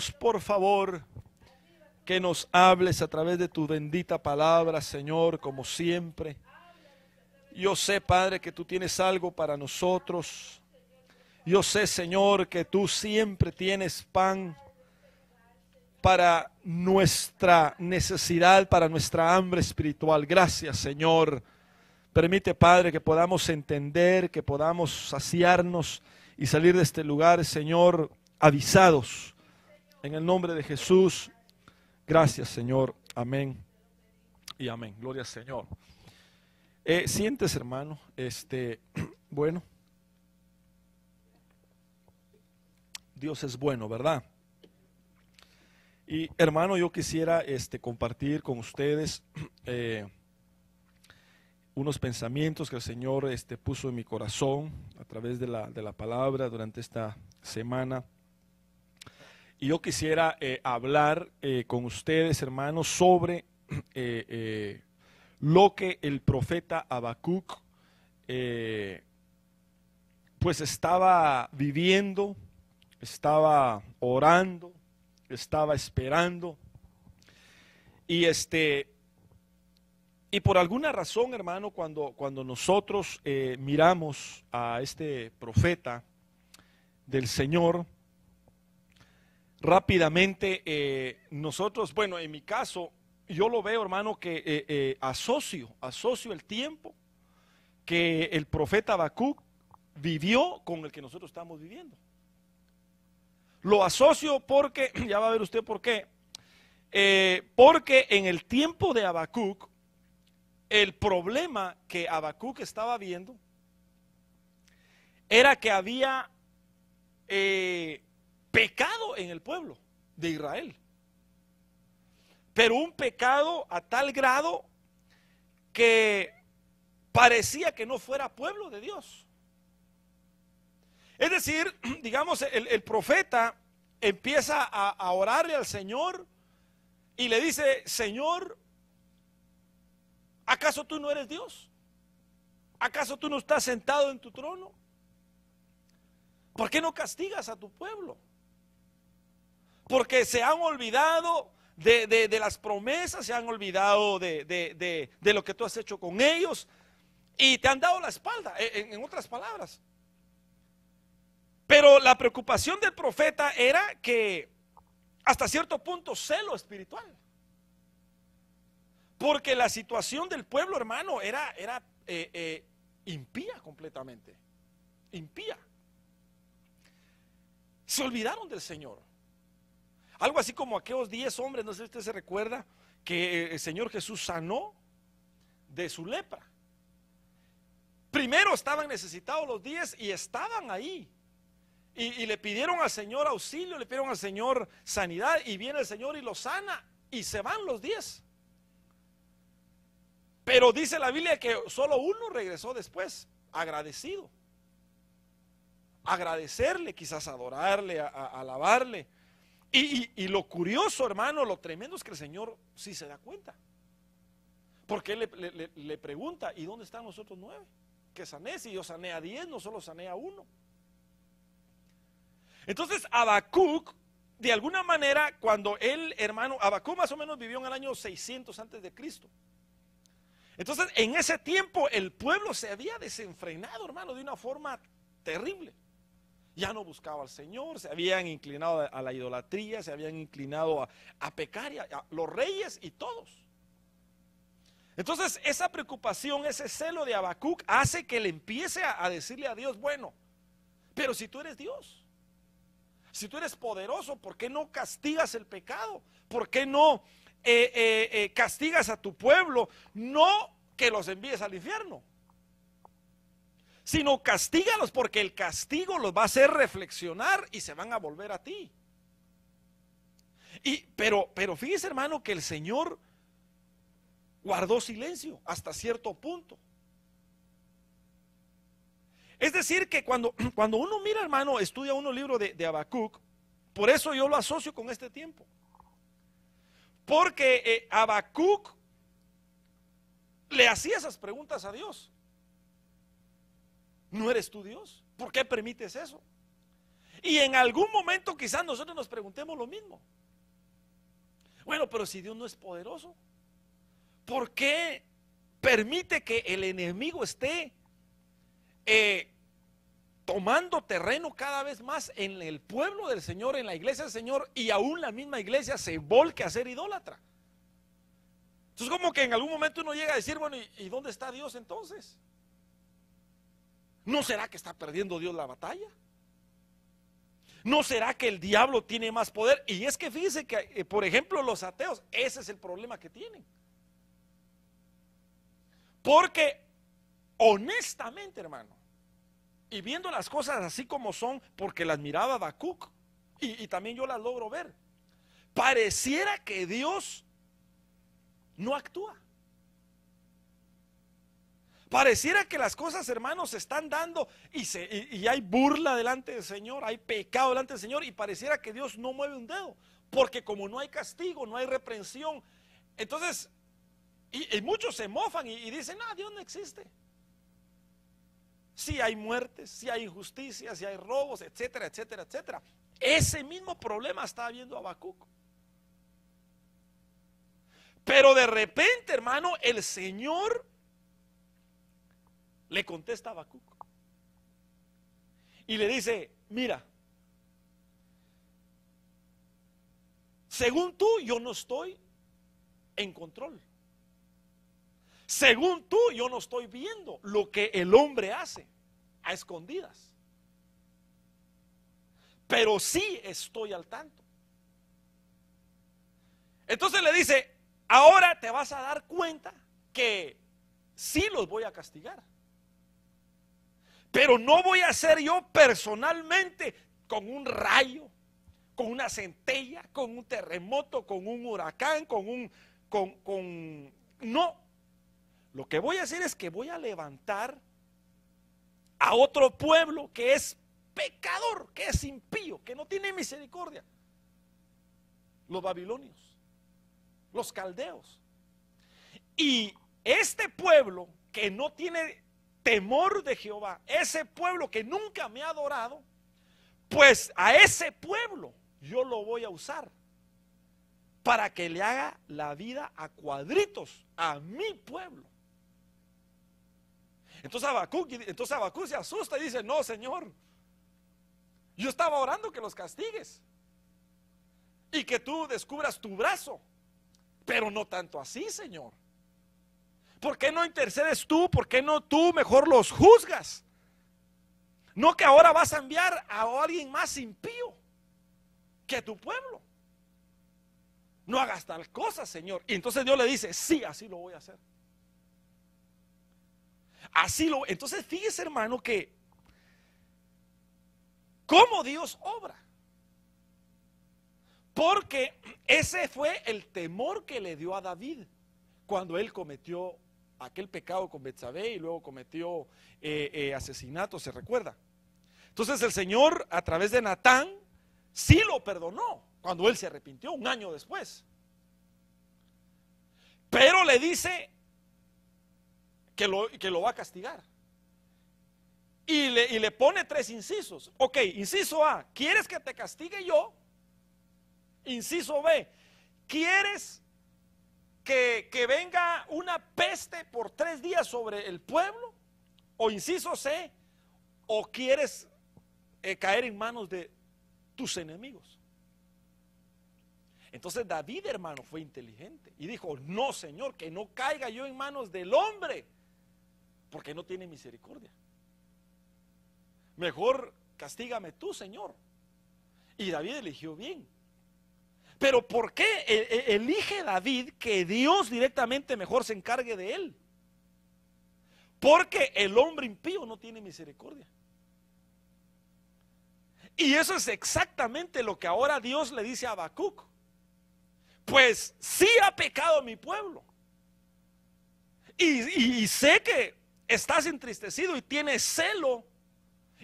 Por favor, que nos hables a través de tu bendita palabra, Señor, como siempre. Yo sé, Padre, que tú tienes algo para nosotros. Yo sé, Señor, que tú siempre tienes pan para nuestra necesidad, para nuestra hambre espiritual. Gracias, Señor. Permite, Padre, que podamos entender, que podamos saciarnos y salir de este lugar, Señor, avisados. En el nombre de Jesús. Gracias, Señor. Amén y amén. Gloria al Señor. Sientes, hermano. Bueno, Dios es bueno, ¿verdad? Y hermano, yo quisiera compartir con ustedes unos pensamientos que el Señor puso en mi corazón a través de la palabra durante esta semana. Y yo quisiera hablar con ustedes, hermanos, sobre lo que el profeta Habacuc pues estaba viviendo, estaba orando, estaba esperando. Y por alguna razón, hermano, cuando nosotros miramos a este profeta del Señor, rápidamente nosotros, bueno, en mi caso, yo lo veo, hermano, que asocio el tiempo que el profeta Habacuc vivió con el que nosotros estamos viviendo. Lo asocio porque, ya va a ver usted por qué, porque en el tiempo de Habacuc, el problema que Habacuc estaba viendo era que había pecado en el pueblo de Israel, pero un pecado a tal grado que parecía que no fuera pueblo de Dios. Es decir, digamos, el profeta empieza a orarle al Señor y le dice: Señor, ¿acaso tú no eres Dios? ¿Acaso tú no estás sentado en tu trono? ¿Por qué no castigas a tu pueblo? Porque se han olvidado de las promesas, se han olvidado de lo que tú has hecho con ellos y te han dado la espalda, en otras palabras. Pero la preocupación del profeta era que hasta cierto punto celo espiritual. Porque la situación del pueblo, hermano, era impía completamente. Impía. Se olvidaron del Señor. Algo así como aquellos 10 hombres, no sé si usted se recuerda, que el Señor Jesús sanó de su lepra. Primero estaban necesitados los 10 y estaban ahí. Y le pidieron al Señor auxilio, le pidieron al Señor sanidad, y viene el Señor y los sana, y se van los 10. Pero dice la Biblia que solo uno regresó después, agradecido. Agradecerle, quizás adorarle, alabarle. Y lo curioso, hermano, lo tremendo es que el Señor sí se da cuenta. Porque Él le pregunta: ¿y dónde están los otros 9? Que sané, si yo sané a 10, no solo sané a 1. Entonces Habacuc, de alguna manera, cuando él, hermano, Habacuc más o menos vivió en el año 600 antes de Cristo. Entonces en ese tiempo el pueblo se había desenfrenado, hermano, de una forma terrible. Ya no buscaba al Señor, se habían inclinado a la idolatría, se habían inclinado a pecar, a los reyes y todos. Entonces esa preocupación, ese celo de Habacuc hace que le empiece a decirle a Dios: bueno, pero si tú eres Dios, si tú eres poderoso, ¿por qué no castigas el pecado? ¿Por qué no castigas a tu pueblo? No que los envíes al infierno, sino castígalos, porque el castigo los va a hacer reflexionar y se van a volver a ti. Pero fíjese, hermano, que el Señor guardó silencio hasta cierto punto. Es decir, que cuando uno mira, hermano, estudia uno libro de Habacuc, por eso yo lo asocio con este tiempo. Porque Habacuc le hacía esas preguntas a Dios. ¿No eres tú Dios? ¿Por qué permites eso? Y en algún momento quizás nosotros nos preguntemos lo mismo. Bueno, pero si Dios no es poderoso, ¿por qué permite que el enemigo esté tomando terreno cada vez más en el pueblo del Señor, en la iglesia del Señor, y aún la misma iglesia se volque a ser idólatra? Entonces, como que en algún momento uno llega a decir, bueno, ¿y dónde está Dios entonces? ¿No será que está perdiendo Dios la batalla? ¿No será que el diablo tiene más poder? Y es que fíjese que, por ejemplo, los ateos, ese es el problema que tienen. Porque honestamente, hermano, y viendo las cosas así como son, porque las miraba Habacuc, y también yo las logro ver, pareciera que Dios no actúa. Pareciera que las cosas, hermanos, se están dando y hay burla delante del Señor, hay pecado delante del Señor, y pareciera que Dios no mueve un dedo, porque como no hay castigo, no hay reprensión, entonces, y muchos se mofan y dicen, no, Dios no existe. Si hay muertes, si hay injusticias, si hay robos, etcétera, etcétera, etcétera. Ese mismo problema está viendo Habacuc. Pero de repente, hermano, el Señor le contesta a Habacuc y le dice, mira, según tú yo no estoy en control. Según tú yo no estoy viendo lo que el hombre hace a escondidas. Pero sí estoy al tanto. Entonces le dice, ahora te vas a dar cuenta que sí los voy a castigar. Pero no voy a ser yo personalmente con un rayo, con una centella, con un terremoto, con un huracán, no. Lo que voy a hacer es que voy a levantar a otro pueblo que es pecador, que es impío, que no tiene misericordia. Los babilonios, los caldeos. Y este pueblo que no tiene temor de Jehová, ese pueblo que nunca me ha adorado, pues a ese pueblo yo lo voy a usar para que le haga la vida a cuadritos a mi pueblo. Entonces Habacuc se asusta y dice, no, Señor, yo estaba orando que los castigues y que tú descubras tu brazo, pero no tanto así, Señor. ¿Por qué no intercedes tú? ¿Por qué no tú mejor los juzgas? No que ahora vas a enviar a alguien más impío que tu pueblo. No hagas tal cosa, Señor. Y entonces Dios le dice, sí, así lo voy a hacer. Entonces fíjese, hermano, que cómo Dios obra. Porque ese fue el temor que le dio a David cuando él cometió aquel pecado con Betsabé y luego cometió asesinato, ¿se recuerda? Entonces el Señor a través de Natán sí lo perdonó cuando él se arrepintió un año después. Pero le dice que lo va a castigar. Y le pone 3 incisos. Ok, inciso A, ¿quieres que te castigue yo? Inciso B, ¿quieres que venga una peste por 3 días sobre el pueblo? O inciso C, ¿o quieres caer en manos de tus enemigos? Entonces David, hermano, fue inteligente y dijo, no, Señor, que no caiga yo en manos del hombre, porque no tiene misericordia. Mejor castígame tú, Señor. Y David eligió bien. Pero ¿por qué elige David que Dios directamente mejor se encargue de él? Porque el hombre impío no tiene misericordia. Y eso es exactamente lo que ahora Dios le dice a Habacuc. Pues sí ha pecado mi pueblo. Y sé que estás entristecido y tienes celo.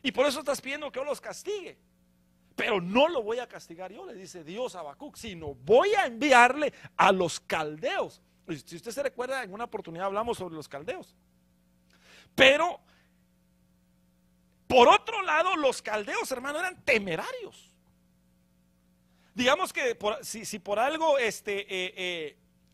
Y por eso estás pidiendo que yo los castigue. Pero no lo voy a castigar yo, le dice Dios a Habacuc, sino voy a enviarle a los caldeos. Si usted se recuerda, en una oportunidad hablamos sobre los caldeos. Pero Por otro lado, los caldeos, hermano, eran temerarios. Digamos que si por algo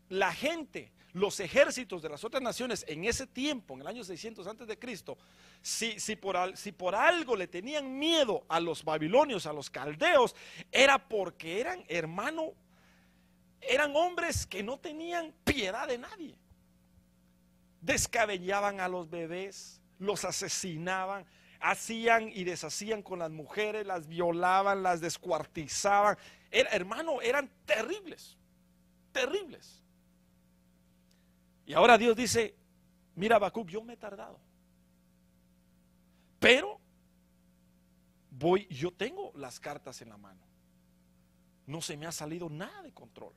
la gente, los ejércitos de las otras naciones en ese tiempo, en el año 600 antes de Cristo, si por algo le tenían miedo a los babilonios, a los caldeos, era porque eran, hermano, eran hombres que no tenían piedad de nadie. Descabellaban a los bebés, los asesinaban, hacían y deshacían con las mujeres, las violaban, las descuartizaban. Hermano, eran terribles, terribles. Y ahora Dios dice: mira, Habacuc, yo me he tardado, pero yo tengo las cartas en la mano. No se me ha salido nada de control.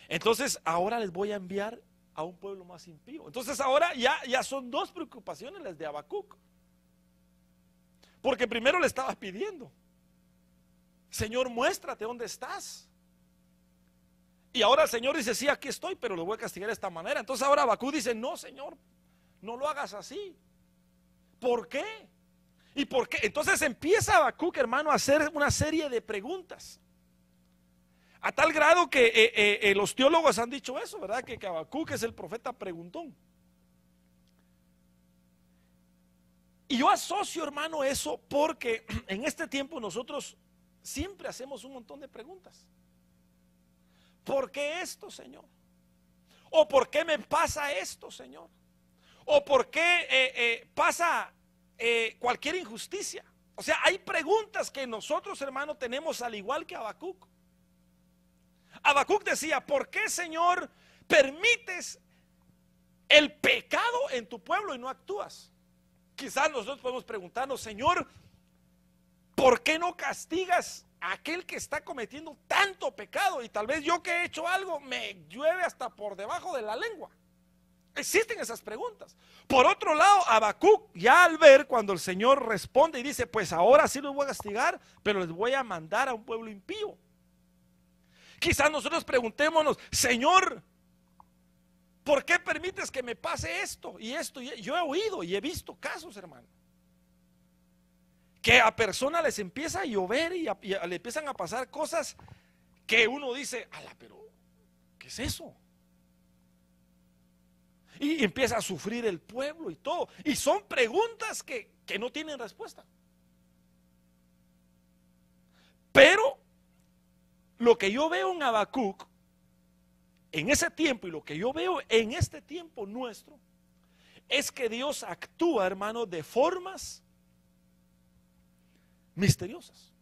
Entonces ahora les voy a enviar a un pueblo más impío. Entonces ahora ya son dos preocupaciones las de Habacuc. Porque primero le estaba pidiendo: Señor, muéstrate dónde estás. Y ahora el Señor dice: sí, aquí estoy, pero lo voy a castigar de esta manera. Entonces ahora Habacuc dice: no, Señor, no lo hagas así. ¿Por qué? ¿Y por qué? Entonces empieza Habacuc, hermano, a hacer una serie de preguntas. A tal grado que los teólogos han dicho eso, ¿verdad? Que Habacuc es el profeta preguntón. Y yo asocio, hermano, eso porque en este tiempo nosotros siempre hacemos un montón de preguntas. ¿Por qué esto, Señor? ¿O por qué me pasa esto, Señor? ¿O por qué pasa cualquier injusticia? O sea, hay preguntas que nosotros, hermano, tenemos al igual que Habacuc. Habacuc decía: ¿por qué, Señor, permites el pecado en tu pueblo y no actúas? Quizás nosotros podemos preguntarnos: Señor, ¿por qué no castigas a aquel que está cometiendo tanto pecado? Y tal vez yo que he hecho algo me llueve hasta por debajo de la lengua. Existen esas preguntas. Por otro lado, Habacuc, ya al ver cuando el Señor responde y dice: pues ahora sí los voy a castigar, pero les voy a mandar a un pueblo impío. Quizás nosotros preguntémonos: Señor, ¿por qué permites que me pase esto y esto? Yo he oído y he visto casos, hermano, que a personas les empieza a llover y le empiezan a pasar cosas que uno dice: ala, pero ¿qué es eso? Y empieza a sufrir el pueblo y todo. Y son preguntas que no tienen respuesta. Pero lo que yo veo en Habacuc en ese tiempo y lo que yo veo en este tiempo nuestro es que Dios actúa, hermano, de formas misteriosas.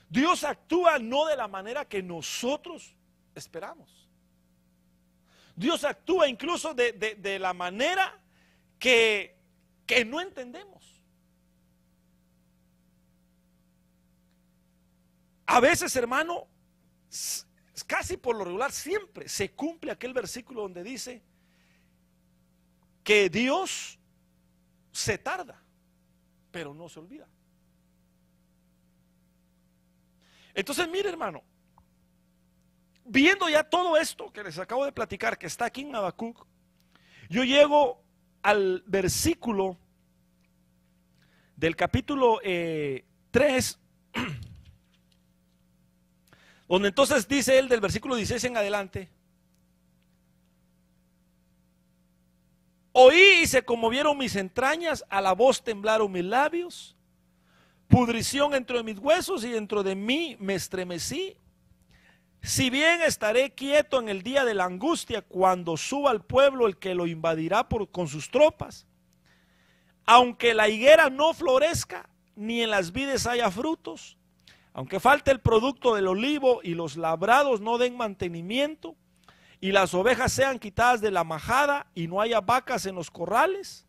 Dios actúa no de la manera que nosotros esperamos. Dios actúa incluso de la manera que no entendemos. A veces, hermano, casi por lo regular siempre se cumple aquel versículo donde dice que Dios se tarda, pero no se olvida. Entonces, mire, hermano, viendo ya todo esto que les acabo de platicar, que está aquí en Habacuc, yo llego al versículo del capítulo 3, donde entonces dice él, del versículo 16 en adelante: oí y se conmovieron mis entrañas, a la voz temblaron mis labios, pudrición dentro de mis huesos y dentro de mí me estremecí. Si bien estaré quieto en el día de la angustia, cuando suba al pueblo el que lo invadirá con sus tropas, aunque la higuera no florezca, ni en las vides haya frutos, aunque falte el producto del olivo y los labrados no den mantenimiento, y las ovejas sean quitadas de la majada y no haya vacas en los corrales,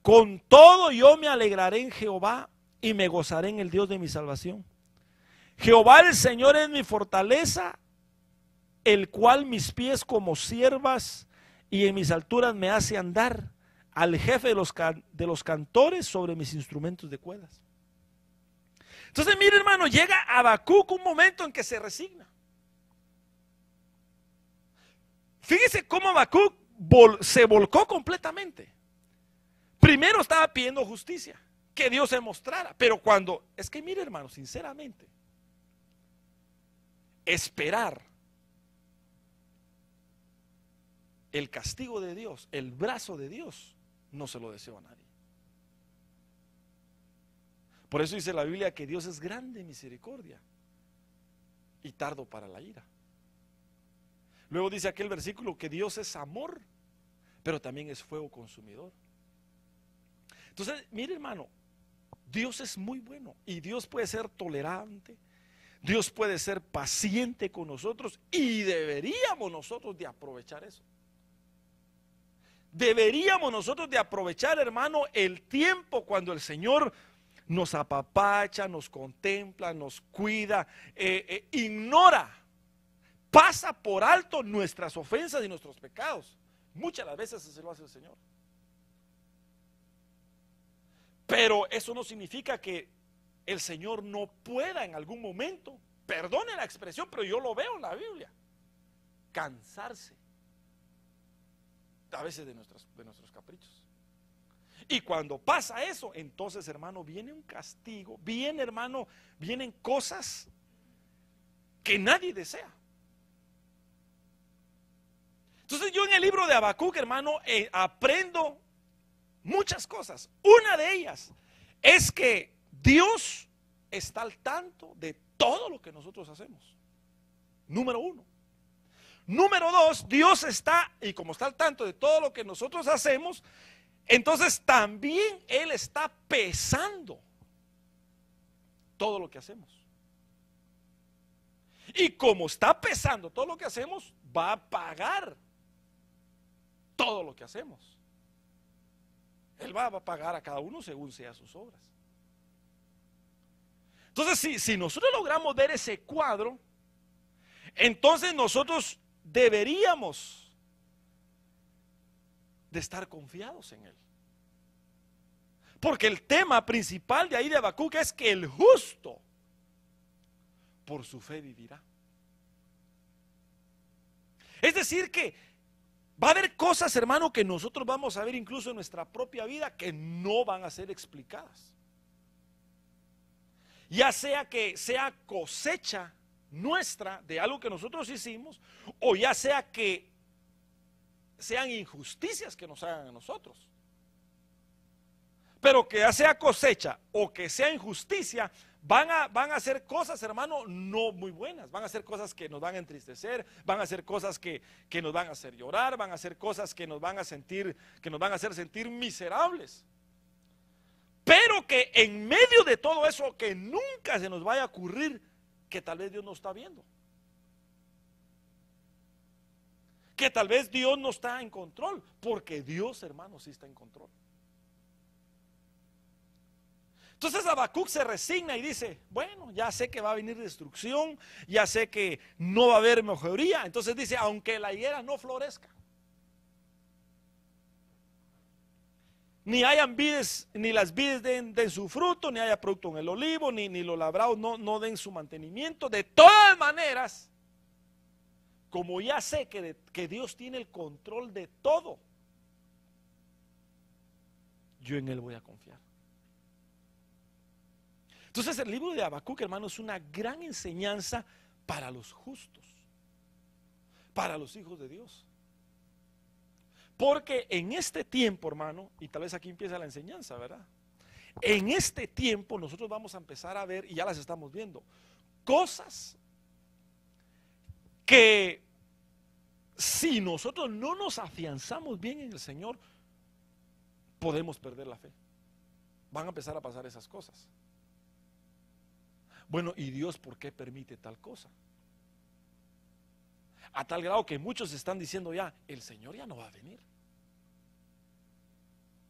con todo yo me alegraré en Jehová y me gozaré en el Dios de mi salvación. Jehová el Señor es mi fortaleza, el cual mis pies como ciervas y en mis alturas me hace andar, al jefe de los cantores sobre mis instrumentos de cuerdas. Entonces, mire, hermano, llega Habacuc un momento en que se resigna. Fíjese cómo Habacuc se volcó completamente. Primero estaba pidiendo justicia, que Dios se mostrara. Pero cuando, es que mire hermano, sinceramente, esperar el castigo de Dios, el brazo de Dios, no se lo deseo a nadie. Por eso dice la Biblia que Dios es grande en misericordia y tardo para la ira. Luego dice aquel versículo que Dios es amor, pero también es fuego consumidor. Entonces, mire hermano, Dios es muy bueno y Dios puede ser tolerante, Dios puede ser paciente con nosotros y deberíamos nosotros de aprovechar eso. Deberíamos nosotros de aprovechar, hermano, el tiempo cuando el Señor nos apapacha, nos contempla, nos cuida, ignora, pasa por alto nuestras ofensas y nuestros pecados. Muchas de las veces se lo hace el Señor. Pero eso no significa que el Señor no pueda en algún momento, perdone la expresión, pero yo lo veo en la Biblia, cansarse a veces de nuestros caprichos. Y cuando pasa eso, entonces hermano, viene un castigo, viene hermano, vienen cosas que nadie desea. Entonces yo en el libro de Habacuc, hermano, aprendo muchas cosas. Una de ellas es que Dios está al tanto de todo lo que nosotros hacemos. Número uno. Número dos, Dios está, y como está al tanto de todo lo que nosotros hacemos, entonces también Él está pesando todo lo que hacemos. Y como está pesando todo lo que hacemos, va a pagar todo lo que hacemos. Él va a pagar a cada uno según sean sus obras. Entonces, si nosotros logramos ver ese cuadro, entonces nosotros deberíamos de estar confiados en Él. Porque el tema principal de ahí de Habacuc es que el justo por su fe vivirá. Es decir que va a haber cosas, hermano, que nosotros vamos a ver incluso en nuestra propia vida que no van a ser explicadas. Ya sea que sea cosecha nuestra de algo que nosotros hicimos, o ya sea que sean injusticias que nos hagan a nosotros. Pero que ya sea cosecha o que sea injusticia, van a hacer cosas, hermano, no muy buenas. Van a hacer cosas que nos van a entristecer, van a hacer cosas que nos van a hacer llorar, van a hacer cosas que nos van a hacer sentir miserables. Pero que en medio de todo eso, que nunca se nos vaya a ocurrir que tal vez Dios no está viendo, que tal vez Dios no está en control, porque Dios, hermano, sí está en control. Entonces Habacuc se resigna y dice, bueno, ya sé que va a venir destrucción, ya sé que no va a haber mejoría. Entonces dice, aunque la higuera no florezca, ni hayan vides, ni las vides den su fruto, ni haya producto en el olivo, ni los labrados no den su mantenimiento, de todas maneras, como ya sé que Dios tiene el control de todo, yo en Él voy a confiar. Entonces el libro de Habacuc, hermano, es una gran enseñanza para los justos, para los hijos de Dios. Porque en este tiempo, hermano, y tal vez aquí empieza la enseñanza, ¿verdad? En este tiempo nosotros vamos a empezar a ver, y ya las estamos viendo, cosas que si nosotros no nos afianzamos bien en el Señor, podemos perder la fe. Van a empezar a pasar esas cosas. Bueno, ¿y Dios por qué permite tal cosa? A tal grado que muchos están diciendo ya, el Señor ya no va a venir,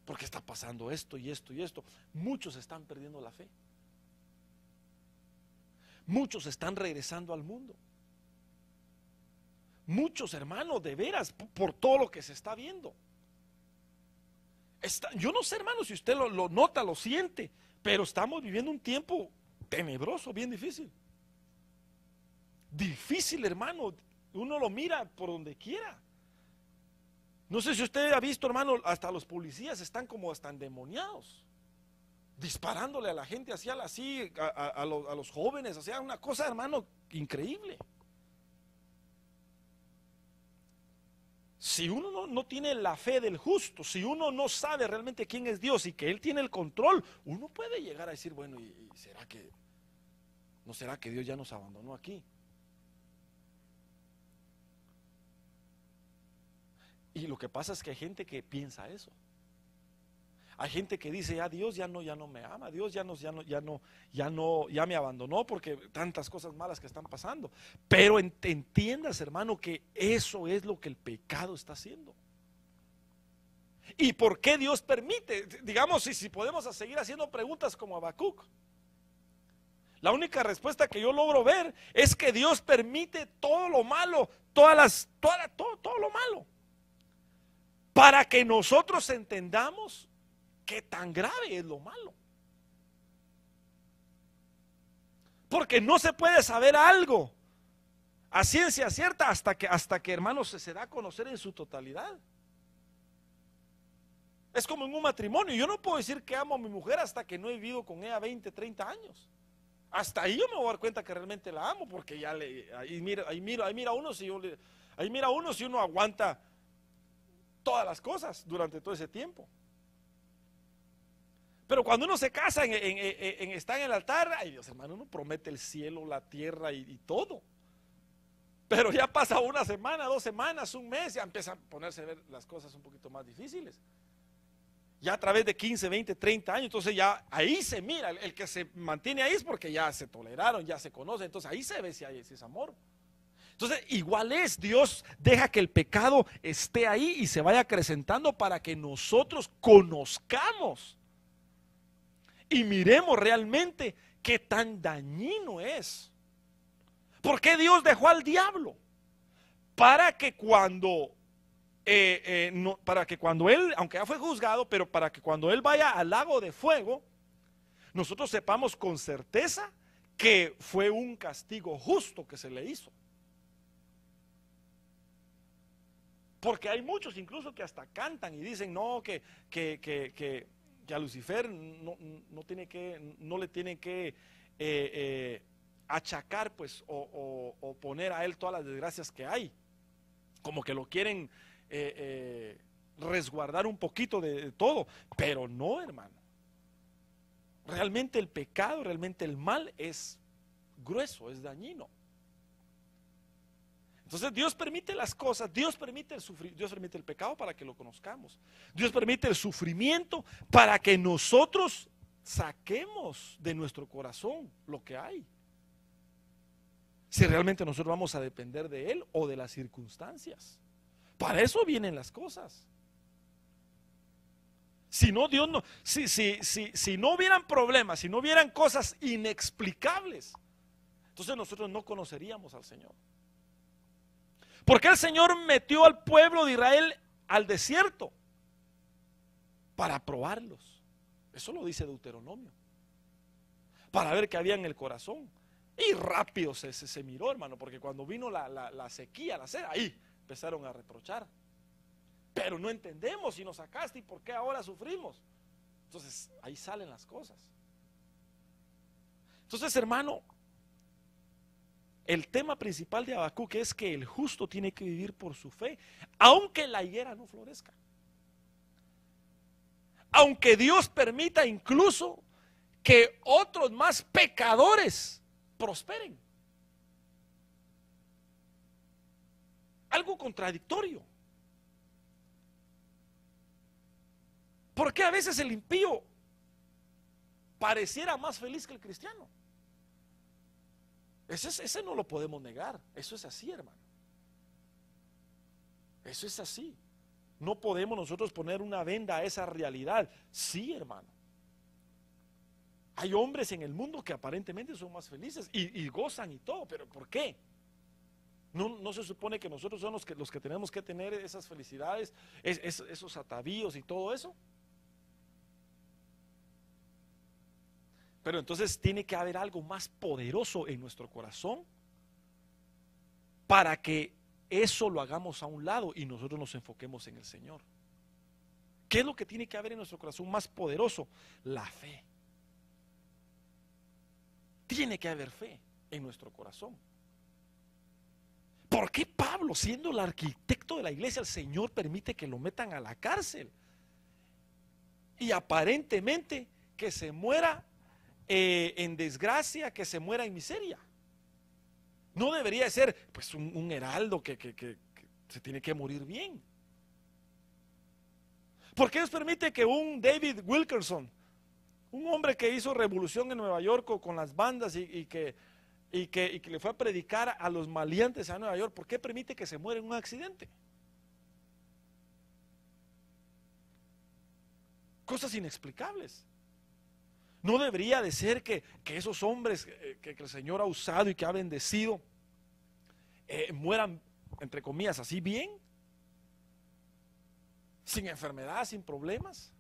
porque está pasando esto y esto y esto. Muchos están perdiendo la fe. Muchos están regresando al mundo. Muchos, hermanos, de veras, por todo lo que se está viendo. Yo no sé, hermano, si usted lo nota, lo siente, pero estamos viviendo un tiempo tenebroso, bien difícil. Difícil, hermano. Uno lo mira por donde quiera. No sé si usted ha visto, hermano, hasta los policías están como hasta endemoniados, disparándole a la gente así, a los jóvenes, o sea, una cosa, hermano, increíble. Si uno no tiene la fe del justo, si uno no sabe realmente quién es Dios y que Él tiene el control, uno puede llegar a decir, bueno, ¿y no será que Dios ya nos abandonó aquí? Y lo que pasa es que hay gente que piensa eso. Hay gente que dice, ya Dios ya no me ama, Dios ya me abandonó porque tantas cosas malas que están pasando. Pero entiendas, hermano, que eso es lo que el pecado está haciendo. ¿Y por qué Dios permite? Digamos, si podemos seguir haciendo preguntas como Habacuc. La única respuesta que yo logro ver es que Dios permite todo lo malo, todo lo malo, para que nosotros entendamos qué tan grave es lo malo. Porque no se puede saber algo a ciencia cierta hasta que hermanos se da a conocer en su totalidad. Es como en un matrimonio. Yo no puedo decir que amo a mi mujer hasta que no he vivido con ella 20, 30 años. Hasta ahí yo me voy a dar cuenta que realmente la amo, porque ahí mira uno si uno aguanta todas las cosas durante todo ese tiempo. Pero cuando uno se casa, está en el altar, ay Dios, hermano, uno promete el cielo, la tierra y todo. Pero ya pasa una semana, 2 semanas, un mes, ya empiezan a ponerse a ver las cosas un poquito más difíciles. Ya a través de 15, 20, 30 años, entonces ya ahí se mira, el que se mantiene ahí es porque ya se toleraron, ya se conocen, entonces ahí se ve si es amor. Entonces igual es, Dios deja que el pecado esté ahí y se vaya acrecentando para que nosotros conozcamos y miremos realmente qué tan dañino es. ¿Por qué Dios dejó al diablo? Para que cuando él, aunque ya fue juzgado, pero para que cuando él vaya al lago de fuego, nosotros sepamos con certeza que fue un castigo justo que se le hizo. Porque hay muchos incluso que hasta cantan y dicen no, que a Lucifer no le tienen que achacar pues o poner a él todas las desgracias que hay, como que lo quieren resguardar un poquito de todo, pero no, hermano. Realmente el pecado, realmente el mal es grueso, es dañino. Entonces Dios permite las cosas, Dios permite el pecado para que lo conozcamos. Dios permite el sufrimiento para que nosotros saquemos de nuestro corazón lo que hay. Si realmente nosotros vamos a depender de Él o de las circunstancias. Para eso vienen las cosas. Si no, Dios no, si no hubieran problemas, si no hubieran cosas inexplicables, entonces nosotros no conoceríamos al Señor. Porque el Señor metió al pueblo de Israel al desierto para probarlos. Eso lo dice Deuteronomio. Para ver qué había en el corazón. Y rápido se miró, hermano, porque cuando vino la sequía, la sed, ahí empezaron a reprochar. Pero no entendemos si nos sacaste y por qué ahora sufrimos. Entonces ahí salen las cosas. Entonces, hermano, el tema principal de Habacuc es que el justo tiene que vivir por su fe, aunque la higuera no florezca. Aunque Dios permita incluso que otros más pecadores prosperen. Algo contradictorio. Porque a veces el impío pareciera más feliz que el cristiano. Ese no lo podemos negar. Eso es así, hermano. Eso es así. No podemos nosotros poner una venda a esa realidad. Sí, hermano. Hay hombres en el mundo que aparentemente son más felices y gozan y todo, pero ¿por qué? No se supone que nosotros somos los que tenemos que tener esas felicidades, esos atavíos y todo eso. Pero entonces tiene que haber algo más poderoso en nuestro corazón para que eso lo hagamos a un lado y nosotros nos enfoquemos en el Señor. ¿Qué es lo que tiene que haber en nuestro corazón más poderoso? La fe. Tiene que haber fe en nuestro corazón. ¿Por qué Pablo, siendo el arquitecto de la iglesia, el Señor permite que lo metan a la cárcel? Y aparentemente que se muera en desgracia, que se muera en miseria. No debería ser pues un heraldo que se tiene que morir bien. ¿Por qué Dios permite que un David Wilkerson, un hombre que hizo revolución en Nueva York con las bandas y que le fue a predicar a los maleantes a Nueva York, ¿por qué permite que se muera en un accidente? Cosas inexplicables. No debería de ser que esos hombres que el Señor ha usado y que ha bendecido mueran, entre comillas, así bien, sin enfermedad, sin problemas.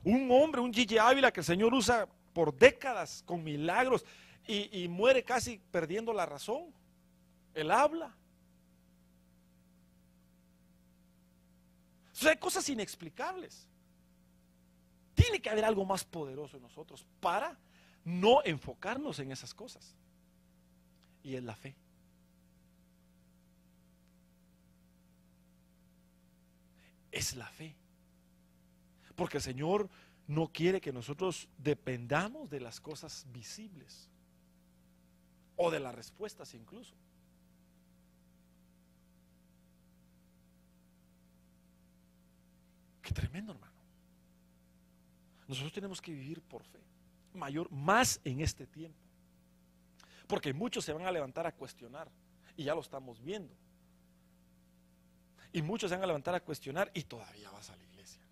Un hombre, un Gigi Ávila que el Señor usa por décadas con milagros y muere casi perdiendo la razón, el habla. O sea, hay cosas inexplicables. Tiene que haber algo más poderoso en nosotros para no enfocarnos en esas cosas. Y es la fe. Es la fe. Porque el Señor no quiere que nosotros dependamos de las cosas visibles o de las respuestas incluso. Qué tremendo, hermano. Nosotros tenemos que vivir por fe, más en este tiempo. Porque muchos se van a levantar a cuestionar, y ya lo estamos viendo. Y muchos se van a levantar a cuestionar y todavía vas a la iglesia.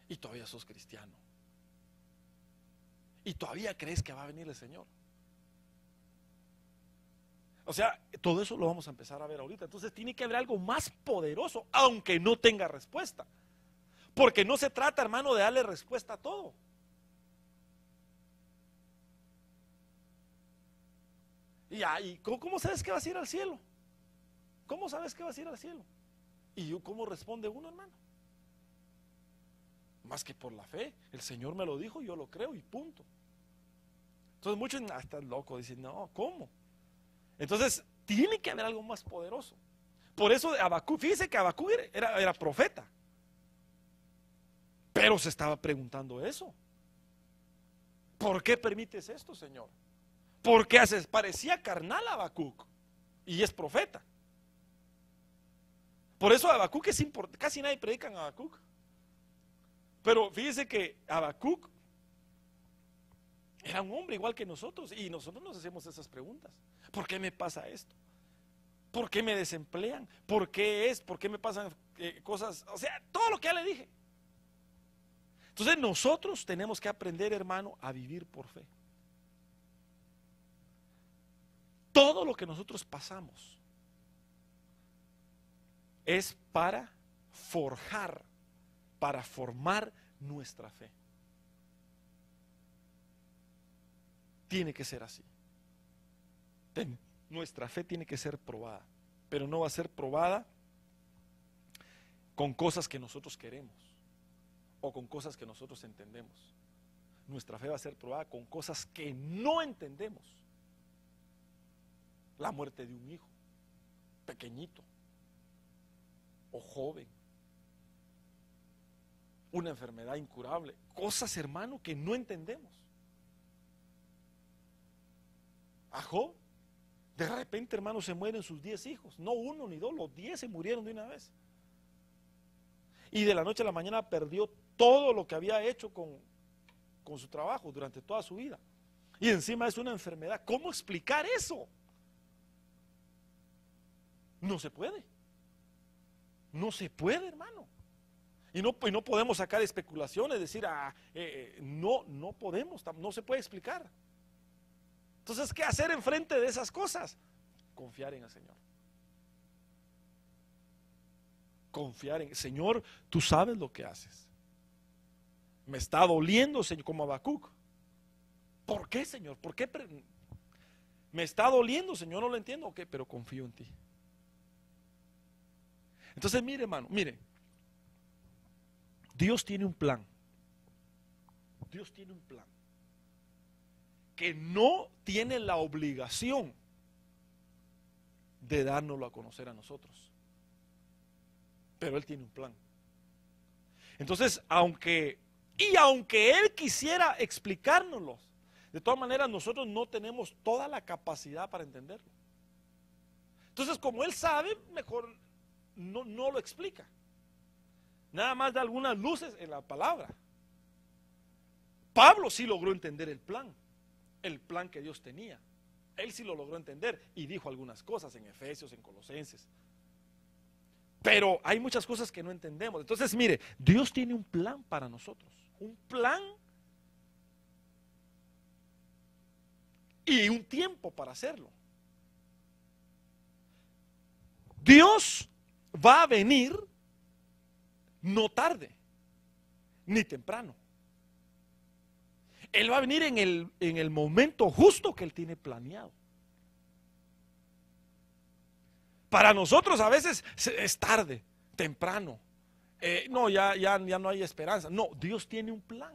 Y todavía sos cristiano. Y todavía crees que va a venir el Señor. O sea, todo eso lo vamos a empezar a ver ahorita. Entonces tiene que haber algo más poderoso, aunque no tenga respuesta. Porque no se trata, hermano, de darle respuesta a todo. ¿Y cómo sabes que vas a ir al cielo? ¿Cómo sabes que vas a ir al cielo? ¿Y cómo responde uno, hermano? Más que por la fe. El Señor me lo dijo, yo lo creo y punto. Entonces muchos están locos, dicen, no, ¿cómo? Entonces tiene que haber algo más poderoso. Por eso Habacuc, fíjese que Habacuc era profeta, pero se estaba preguntando eso. ¿Por qué permites esto, Señor? ¿Por qué haces? Parecía carnal Habacuc y es profeta. Por eso Habacuc es importante. Casi nadie predica en Habacuc. Pero fíjese que Habacuc era un hombre igual que nosotros y nosotros nos hacemos esas preguntas. ¿Por qué me pasa esto? ¿Por qué me desemplean? ¿Por qué me pasan cosas? O sea, todo lo que ya le dije. Entonces nosotros tenemos que aprender, hermano, a vivir por fe. Todo lo que nosotros pasamos es para forjar, para formar nuestra fe. Tiene que ser así. Nuestra fe tiene que ser probada, pero no va a ser probada con cosas que nosotros queremos o con cosas que nosotros entendemos. Nuestra fe va a ser probada con cosas que no entendemos. La muerte de un hijo, pequeñito o joven, una enfermedad incurable, cosas, hermano, que no entendemos. A Job, de repente, hermano, se mueren sus 10 hijos, no uno ni dos, los 10 se murieron de una vez. Y de la noche a la mañana perdió todo lo que había hecho con su trabajo durante toda su vida. Y encima es una enfermedad. ¿Cómo explicar eso? No se puede. No se puede, hermano. Y no podemos sacar especulaciones, decir, no podemos, no se puede explicar. Entonces, ¿qué hacer enfrente de esas cosas? Confiar en el Señor. Confiar en el Señor, tú sabes lo que haces. Me está doliendo, Señor, como Habacuc. ¿Por qué, Señor? ¿Por qué? Me está doliendo, Señor, no lo entiendo, ok, pero confío en ti. Entonces, mire, hermano, mire, Dios tiene un plan. Dios tiene un plan que no tiene la obligación de dárnoslo a conocer a nosotros, pero Él tiene un plan. Entonces, aunque Él quisiera explicárnoslo, de todas maneras nosotros no tenemos toda la capacidad para entenderlo. Entonces, como Él sabe, mejor no lo explica. Nada más da algunas luces en la palabra. Pablo sí logró entender el plan que Dios tenía. Él sí lo logró entender y dijo algunas cosas en Efesios, en Colosenses. Pero hay muchas cosas que no entendemos. Entonces, mire, Dios tiene un plan para nosotros. Un plan y un tiempo para hacerlo. Dios va a venir no tarde, ni temprano. Él va a venir en el momento justo que Él tiene planeado. Para nosotros a veces es tarde, temprano. No, ya no hay esperanza. No, Dios tiene un plan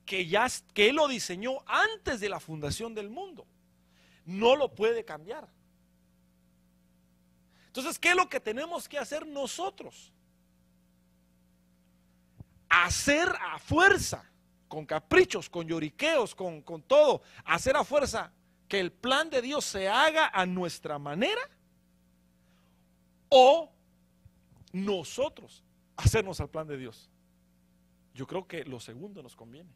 que Él lo diseñó antes de la fundación del mundo. No lo puede cambiar. Entonces, ¿qué es lo que tenemos que hacer nosotros? Hacer a fuerza, con caprichos, con lloriqueos, con todo, hacer a fuerza que el plan de Dios se haga a nuestra manera, o nosotros hacernos al plan de Dios. Yo creo que lo segundo nos conviene.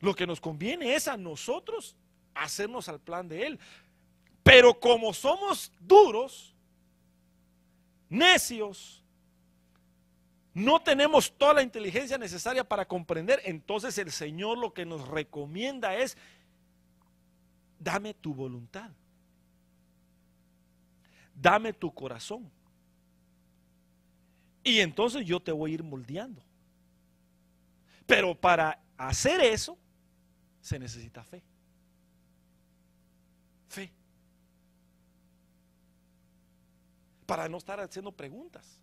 Lo que nos conviene es a nosotros hacernos al plan de Él. Pero como somos duros, necios, no tenemos toda la inteligencia necesaria para comprender, entonces el Señor lo que nos recomienda es: dame tu voluntad, dame tu corazón, y entonces yo te voy a ir moldeando. Pero para hacer eso se necesita fe. Fe. Para no estar haciendo preguntas.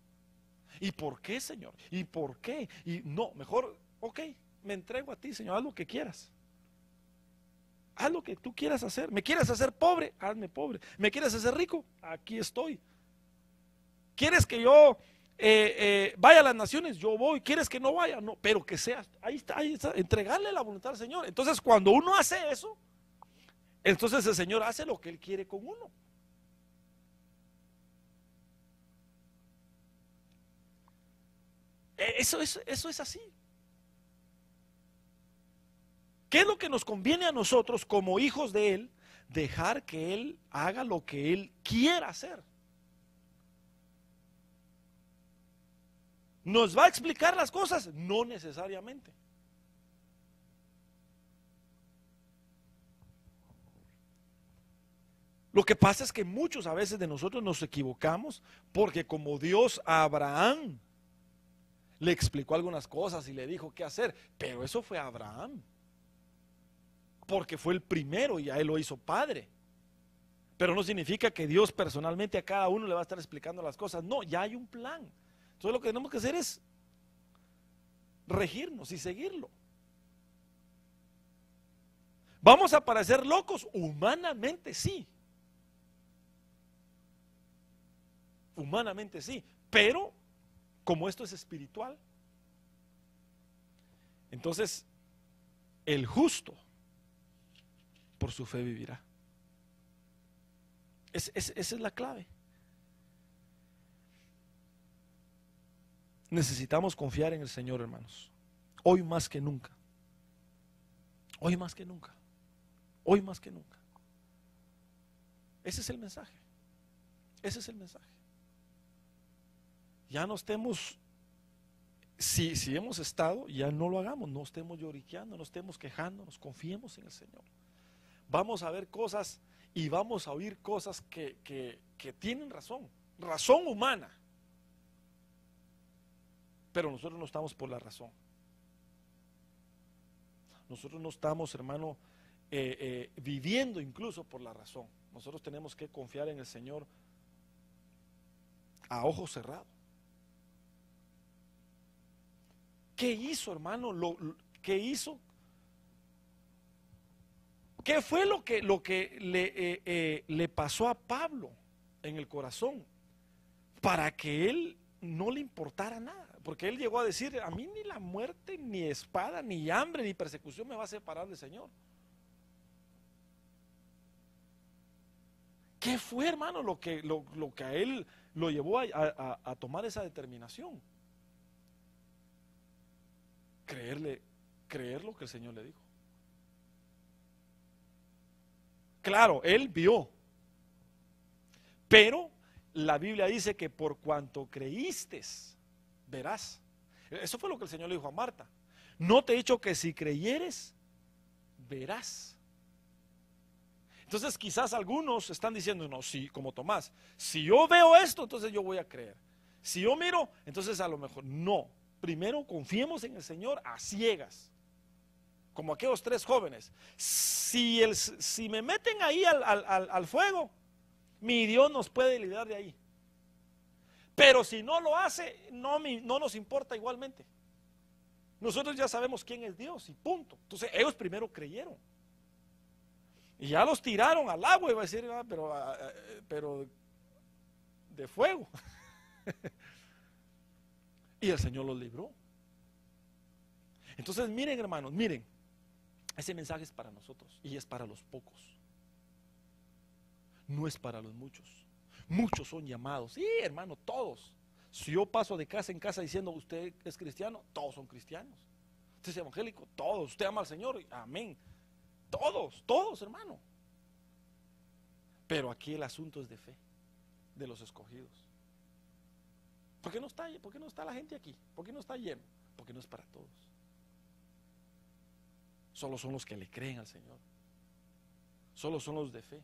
¿Y por qué, Señor? ¿Y por qué? Y no, mejor, ok, me entrego a ti, Señor, haz lo que quieras. Haz lo que tú quieras hacer. ¿Me quieres hacer pobre? Hazme pobre. ¿Me quieres hacer rico? Aquí estoy. ¿Quieres que yo vaya a las naciones? Yo voy. ¿Quieres que no vaya? No, pero que sea. Ahí está, entregarle la voluntad al Señor. Entonces, cuando uno hace eso, entonces el Señor hace lo que Él quiere con uno. Eso es así. ¿Qué es lo que nos conviene a nosotros como hijos de Él? Dejar que Él haga lo que Él quiera hacer. ¿Nos va a explicar las cosas? No necesariamente. Lo que pasa es que muchos a veces de nosotros nos equivocamos, porque como Dios a Abraham le explicó algunas cosas y le dijo qué hacer, pero eso fue a Abraham, porque fue el primero y a él lo hizo padre. Pero no significa que Dios personalmente a cada uno le va a estar explicando las cosas. No, ya hay un plan. Entonces lo que tenemos que hacer es regirnos y seguirlo. ¿Vamos a parecer locos? Humanamente sí. Humanamente sí. Pero como esto es espiritual, entonces el justo por su fe vivirá. Esa es la clave. Necesitamos confiar en el Señor, hermanos. Hoy más que nunca. Hoy más que nunca. Hoy más que nunca. Ese es el mensaje. Ese es el mensaje. Ya no estemos, si hemos estado, ya no lo hagamos. No estemos lloriqueando, no estemos quejándonos. Confiemos en el Señor. Vamos a ver cosas y vamos a oír cosas que tienen razón humana. Pero nosotros no estamos por la razón. nosotros no estamos, hermano, viviendo incluso por la razón. Nosotros tenemos que confiar en el Señor a ojos cerrados. ¿Qué hizo, hermano? ¿Qué hizo? ¿Qué fue lo que le pasó a Pablo en el corazón para que él no le importara nada? Porque él llegó a decir: a mí ni la muerte, ni espada, ni hambre, ni persecución me va a separar del Señor. ¿Qué fue, hermano, lo que a él lo llevó a tomar esa determinación? Creer lo que el Señor le dijo. Claro, él vio, pero la Biblia dice que por cuanto creíste, verás. Eso fue lo que el Señor le dijo a Marta. No te he dicho que si creyeres, verás. Entonces quizás algunos están diciendo: no, sí, como Tomás, si yo veo esto, entonces yo voy a creer. Si yo miro, entonces a lo mejor no. Primero confiemos en el Señor a ciegas, como aquellos 3 jóvenes. Si me meten ahí al fuego, mi Dios nos puede librar de ahí. Pero si no lo hace, no nos importa igualmente. Nosotros ya sabemos quién es Dios y punto. Entonces ellos primero creyeron. Y ya los tiraron al agua, y va a decir: pero de fuego. Y el Señor los libró. Entonces miren, hermanos, miren, ese mensaje es para nosotros y es para los pocos. No es para los muchos. Muchos son llamados. Sí, hermano, todos. Si yo paso de casa en casa diciendo: usted es cristiano, todos son cristianos. Usted es evangélico, todos. Usted ama al Señor, amén. Todos, hermano. Pero aquí el asunto es de fe, de los escogidos. ¿Por qué no está la gente aquí? ¿Por qué no está lleno? Porque no es para todos. Solo son los que le creen al Señor. Solo son los de fe.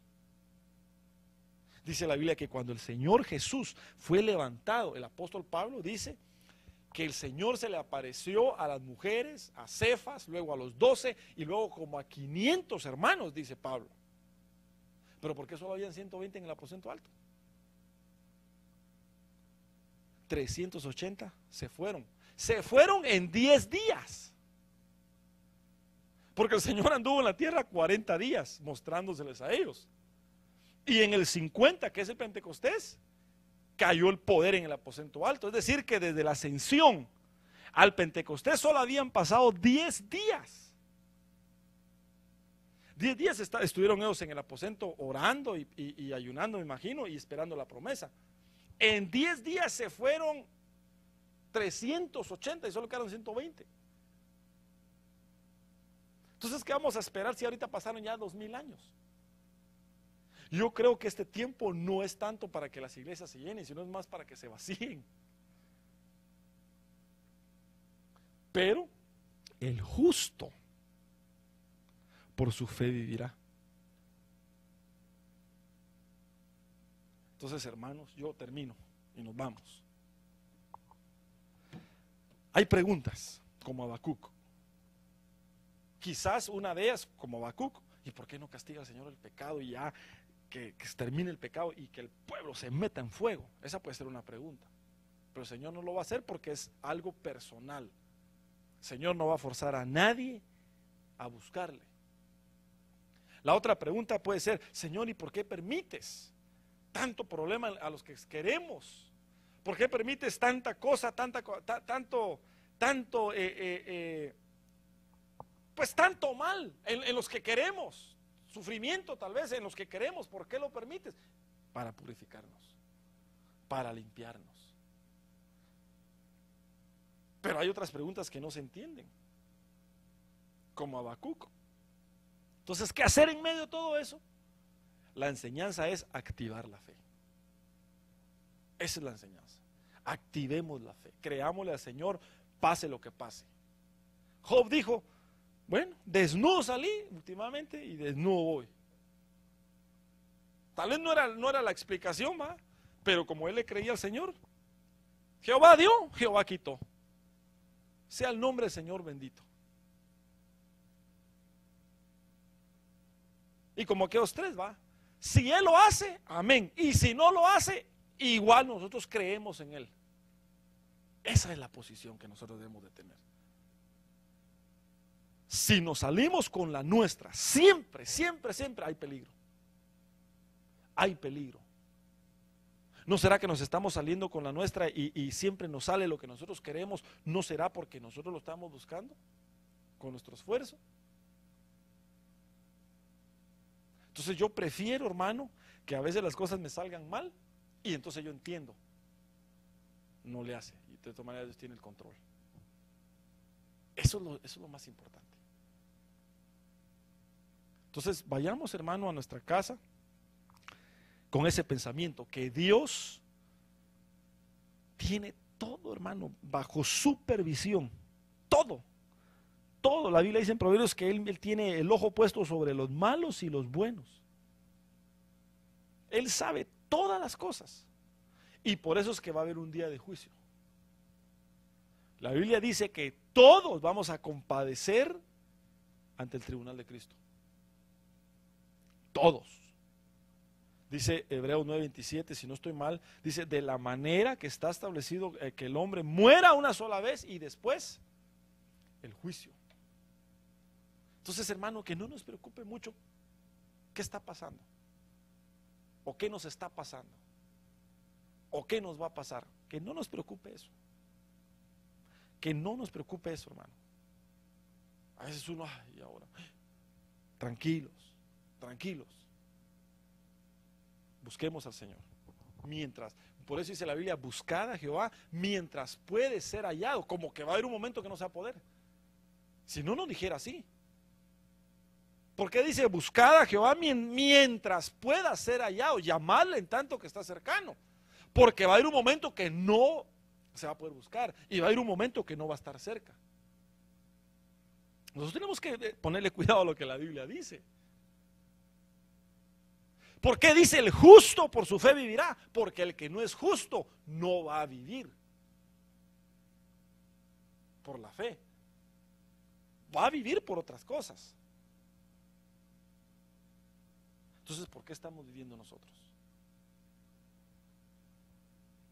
Dice la Biblia que cuando el Señor Jesús fue levantado, el apóstol Pablo dice que el Señor se le apareció a las mujeres, a Cefas, luego a los 12 y luego como a 500 hermanos, dice Pablo. ¿Pero por qué solo habían 120 en el aposento alto? 380 se fueron en 10 días, porque el Señor anduvo en la tierra 40 días mostrándoseles a ellos, y en el 50, que es el Pentecostés, cayó el poder en el aposento alto. Es decir, que desde la ascensión al Pentecostés solo habían pasado 10 días. 10 días estuvieron ellos en el aposento orando y ayunando, me imagino, y esperando la promesa. En 10 días se fueron 380 y solo quedaron 120. Entonces, ¿qué vamos a esperar si ahorita pasaron ya 2000 años? Yo creo que este tiempo no es tanto para que las iglesias se llenen, sino es más para que se vacíen. Pero el justo por su fe vivirá. Entonces, hermanos, yo termino y nos vamos. Hay preguntas como Habacuc. Quizás una de ellas como Habacuc: ¿y por qué no castiga al Señor el pecado y ya que termine el pecado y que el pueblo se meta en fuego? Esa puede ser una pregunta. Pero el Señor no lo va a hacer porque es algo personal. El Señor no va a forzar a nadie a buscarle. La otra pregunta puede ser: Señor, ¿y por qué permites tanto problema a los que queremos? ¿Por qué permites tanta cosa, pues tanto mal en los que queremos? Sufrimiento tal vez en los que queremos. ¿Por qué lo permites? Para purificarnos, para limpiarnos. Pero hay otras preguntas que no se entienden, como Habacuc. Entonces, ¿qué hacer en medio de todo eso? La enseñanza es activar la fe. Esa es la enseñanza. Activemos la fe, creámosle al Señor, pase lo que pase. Job dijo: bueno, desnudo salí últimamente y desnudo voy. Tal vez no era la explicación, ¿va? Pero como él le creía al Señor, Jehová dio, Jehová quitó. Sea el nombre del Señor bendito. Y como aquellos tres, va. Si Él lo hace, amén. Y si no lo hace, igual nosotros creemos en Él. Esa es la posición que nosotros debemos de tener. Si nos salimos con la nuestra, siempre, siempre, siempre hay peligro. Hay peligro. ¿No será que nos estamos saliendo con la nuestra y siempre nos sale lo que nosotros queremos? ¿No será porque nosotros lo estamos buscando con nuestro esfuerzo? Entonces yo prefiero, hermano, que a veces las cosas me salgan mal y entonces yo entiendo. No le hace, y de todas maneras Dios tiene el control. Eso es lo más importante. Entonces vayamos, hermano, a nuestra casa con ese pensamiento que Dios tiene todo, hermano, bajo supervisión. Todo. Todo. La Biblia dice en Proverbios que Él tiene el ojo puesto sobre los malos y los buenos. Él sabe todas las cosas. Y por eso es que va a haber un día de juicio. La Biblia dice que todos vamos a compadecer ante el tribunal de Cristo. Todos. Dice Hebreos 9:27, si no estoy mal, dice de la manera que está establecido que el hombre muera una sola vez y después el juicio. Entonces, hermano, que no nos preocupe mucho qué está pasando o qué nos está pasando o qué nos va a pasar. Que no nos preocupe eso. Que no nos preocupe eso, hermano. A veces uno, ay, ahora, tranquilos, tranquilos. Busquemos al Señor. Mientras, por eso dice la Biblia, buscad a Jehová mientras puede ser hallado. Como que va a haber un momento que no se va a poder. Si no nos dijera así. ¿Por qué dice buscad a Jehová mientras pueda ser hallado? Llamadle en tanto que está cercano. Porque va a haber un momento que no se va a poder buscar. Y va a haber un momento que no va a estar cerca. Nosotros tenemos que ponerle cuidado a lo que la Biblia dice. ¿Por qué dice el justo por su fe vivirá? Porque el que no es justo no va a vivir por la fe. Va a vivir por otras cosas. Entonces, ¿por qué estamos viviendo nosotros?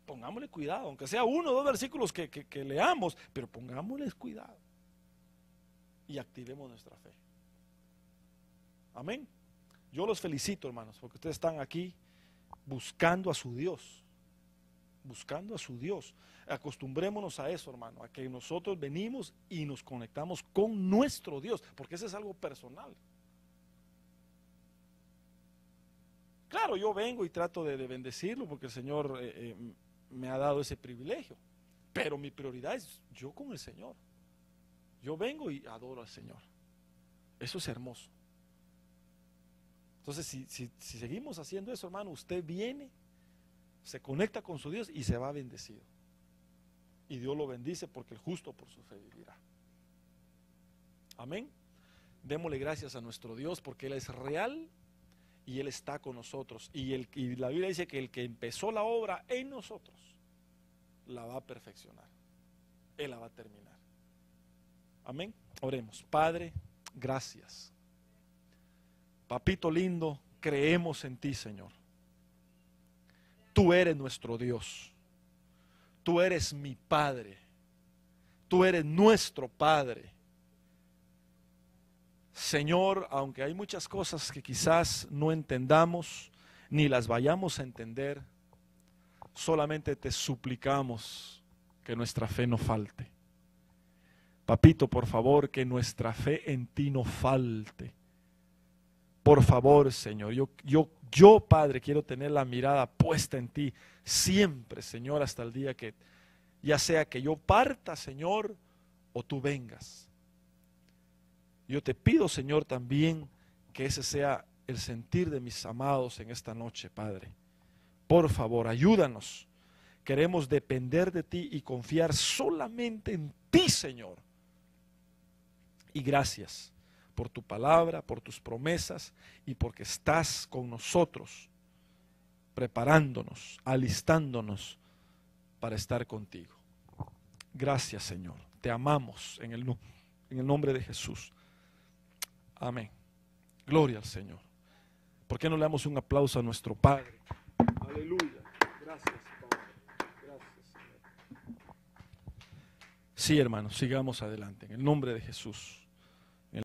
Pongámosle cuidado, aunque sea uno o dos versículos que leamos, pero pongámosles cuidado y activemos nuestra fe. Amén. Yo los felicito, hermanos, porque ustedes están aquí buscando a su Dios. Buscando a su Dios. Acostumbrémonos a eso, hermano, a que nosotros venimos y nos conectamos con nuestro Dios, porque ese es algo personal. Claro, yo vengo y trato de bendecirlo porque el Señor me ha dado ese privilegio, pero mi prioridad es yo con el Señor. Yo vengo y adoro al Señor. Eso es hermoso. Entonces, si seguimos haciendo eso, hermano, usted viene, se conecta con su Dios y se va bendecido. Y Dios lo bendice porque el justo por su fe vivirá. Amén. Démosle gracias a nuestro Dios porque Él es real y Él está con nosotros. Y la Biblia dice que el que empezó la obra en nosotros la va a perfeccionar. Él la va a terminar. Amén. Oremos. Padre, gracias. Papito lindo, creemos en ti, Señor. Tú eres nuestro Dios. Tú eres mi Padre. Tú eres nuestro Padre. Señor, aunque hay muchas cosas que quizás no entendamos, ni las vayamos a entender, solamente te suplicamos que nuestra fe no falte. Papito, por favor, que nuestra fe en ti no falte. Por favor, Señor, yo, Padre, quiero tener la mirada puesta en ti siempre, Señor, hasta el día que, ya sea que yo parta, Señor, o tú vengas. Yo te pido, Señor, también que ese sea el sentir de mis amados en esta noche, Padre. Por favor, ayúdanos. Queremos depender de ti y confiar solamente en ti, Señor. Y gracias por tu palabra, por tus promesas y porque estás con nosotros, preparándonos, alistándonos para estar contigo. Gracias, Señor. Te amamos en el nombre de Jesús. Amén. Gloria al Señor. ¿Por qué no le damos un aplauso a nuestro Padre? Aleluya. Gracias, Padre. Gracias, Señor. Sí, hermanos, sigamos adelante. En el nombre de Jesús.